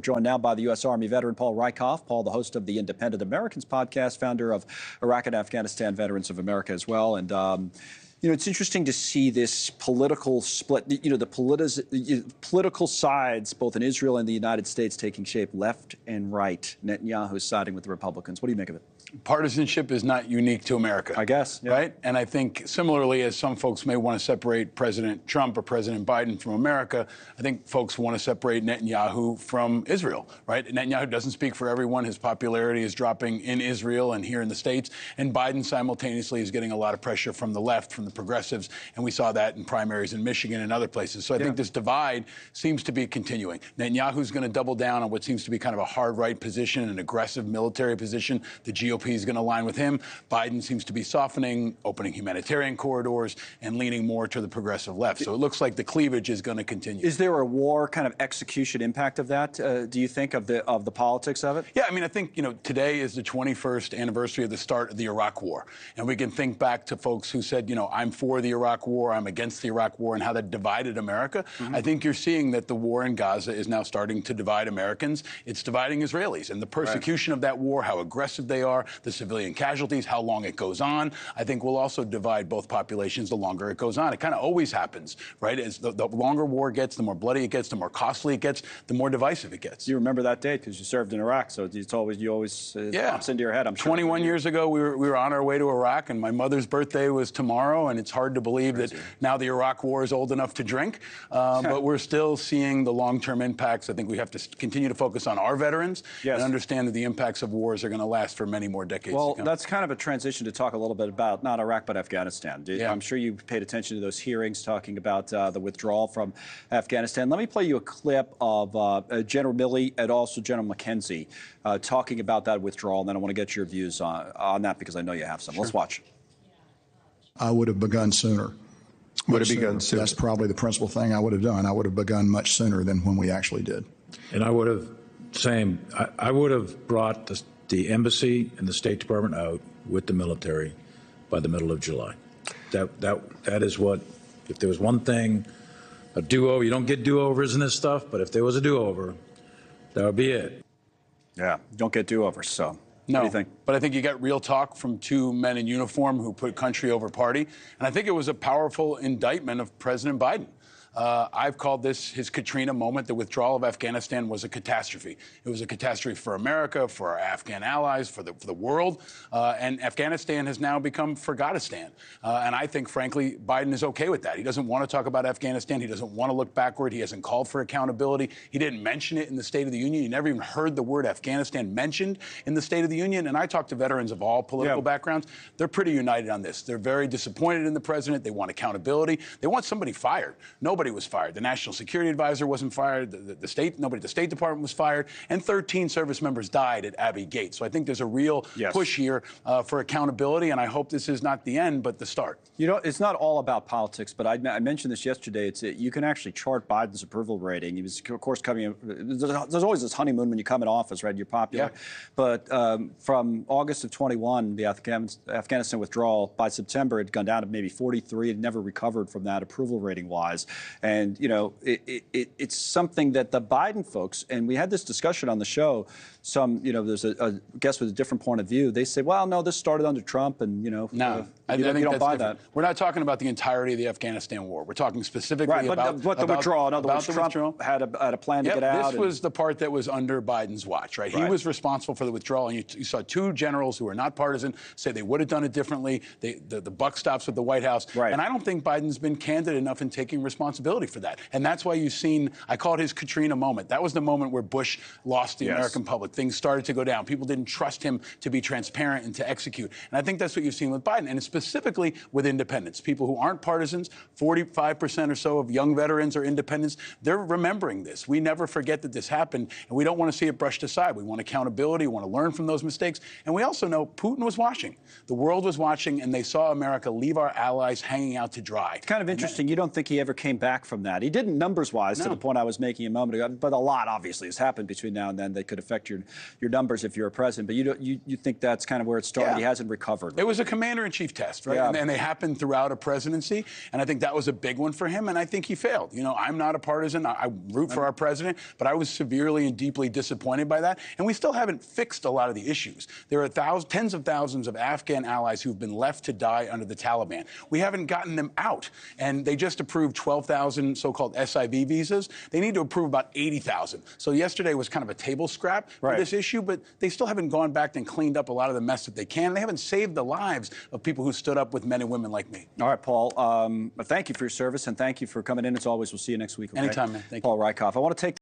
We're joined now by the U.S. Army veteran Paul Reif. Paul, the host of the Independent Americans podcast, founder of Iraq and Afghanistan Veterans of America as well. And, it's interesting to see this political split, the political sides, both in Israel and the United States, taking shape left and right. Netanyahu is siding with the Republicans. What do you make of it? Partisanship is not unique to America. I guess. Yeah. Right? And I think similarly, as some folks may want to separate President Trump or President Biden from America, I think folks want to separate Netanyahu from Israel, right? Netanyahu doesn't speak for everyone. His popularity is dropping in Israel and here in the States. And Biden simultaneously is getting a lot of pressure from the left, from the progressives. And we saw that in primaries in Michigan and other places. So I think this divide seems to be continuing. Netanyahu's going to double down on what seems to be kind of a hard right position, an aggressive military position. The GOP is going to align with him. Biden seems to be softening, opening humanitarian corridors, and leaning more to the progressive left. So it looks like the cleavage is going to continue. Is there a war kind of execution impact of that? Do you think of the politics of it? Yeah, I mean, I think today is the 21st anniversary of the start of the Iraq War, and we can think back to folks who said, I'm for the Iraq War, I'm against the Iraq War, and how that divided America. Mm-hmm. I think you're seeing that the war in Gaza is now starting to divide Americans. It's dividing Israelis, and the persecution of that war, how aggressive they are, the civilian casualties, how long it goes on, I think will also divide both populations the longer it goes on. It kind of always happens, right? As the longer war gets, the more bloody it gets, the more costly it gets, the more divisive it gets. You remember that date because you served in Iraq, so you always pops into your head, I'm sure. 21 years ago, we were on our way to Iraq, and my mother's birthday was tomorrow, and it's hard to believe that now the Iraq War is old enough to drink, but we're still seeing the long-term impacts. I think we have to continue to focus on our veterans and understand that the impacts of wars are going to last for many more decades. Well, that's kind of a transition to talk a little bit about not Iraq, but Afghanistan. I'm sure you paid attention to those hearings talking about the withdrawal from Afghanistan. Let me play you a clip of General Milley and also General McKenzie talking about that withdrawal, and then I want to get your views on that because I know you have some. Sure. Let's watch. I would have begun sooner. Would have begun sooner. That's probably the principal thing I would have done. I would have begun much sooner than when we actually did. And I would have, I would have brought the embassy and the State Department out with the military by the middle of July. That is what, if there was one thing, a do-over, you don't get do-overs in this stuff, but if there was a do-over, that would be it. Yeah, don't get do-overs, so. No, what do you think? But I think you got real talk from two men in uniform who put country over party. And I think it was a powerful indictment of President Biden. I've called this his Katrina moment. The withdrawal of Afghanistan was a catastrophe. It was a catastrophe for America, for our Afghan allies, for the world. And Afghanistan has now become Forgotistan. And I think, frankly, Biden is okay with that. He doesn't want to talk about Afghanistan. He doesn't want to look backward. He hasn't called for accountability. He didn't mention it in the State of the Union. You never even heard the word Afghanistan mentioned in the State of the Union. And I talk to veterans of all political backgrounds. They're pretty united on this. They're very disappointed in the president. They want accountability. They want somebody fired. Nobody was fired. The National Security Advisor wasn't fired. Nobody at the State Department was fired. And 13 service members died at Abbey Gate. So I think there's a real push here for accountability. And I hope this is not the end, but the start. It's not all about politics, but I mentioned this yesterday. You can actually chart Biden's approval rating. He was, of course, coming. There's always this honeymoon when you come in office, right? You're popular. But from August of 21, the Afghanistan withdrawal, by September, it had gone down to maybe 43. It never recovered from that approval rating-wise. And, it's something that the Biden folks, and we had this discussion on the show, there's a guest with a different point of view. They say, well, no, this started under Trump, and, no, I think you don't buy that. We're not talking about the entirety of the Afghanistan war. We're talking specifically about the withdrawal. In other words, Trump had a plan to get out. This was the part that was under Biden's watch, right? He was responsible for the withdrawal, and you saw two generals who are not partisan say they would have done it differently. The buck stops with the White House. Right. And I don't think Biden's been candid enough in taking responsibility for that. And that's why you've seen, I call it his Katrina moment. That was the moment where Bush lost the American public. Things started to go down. People didn't trust him to be transparent and to execute. And I think that's what you've seen with Biden, and specifically with independents. People who aren't partisans, 45% or so of young veterans are independents. They're remembering this. We never forget that this happened, and we don't want to see it brushed aside. We want accountability. We want to learn from those mistakes. And we also know Putin was watching. The world was watching, and they saw America leave our allies hanging out to dry. It's kind of interesting. You don't think he ever came back back from that. He didn't numbers-wise to the point I was making a moment ago, but a lot obviously has happened between now and then that could affect your numbers if you're a president. But you think that's kind of where it started? He hasn't recovered. It was a commander-in-chief test, right? Yeah. And they happened throughout a presidency, and I think that was a big one for him, and I think he failed. You know, I'm not a partisan. I root for our president, but I was severely and deeply disappointed by that, and we still haven't fixed a lot of the issues. There are tens of thousands of Afghan allies who've been left to die under the Taliban. We haven't gotten them out, and they just approved 12,000 so-called SIV visas. They need to approve about 80,000. So yesterday was kind of a table scrap for this issue, but they still haven't gone back and cleaned up a lot of the mess that they can. They haven't saved the lives of people who stood up with men and women like me. All right, Paul. Thank you for your service, and thank you for coming in. As always, we'll see you next week. Okay? Anytime, man. Thank you. Paul Reif. I want to take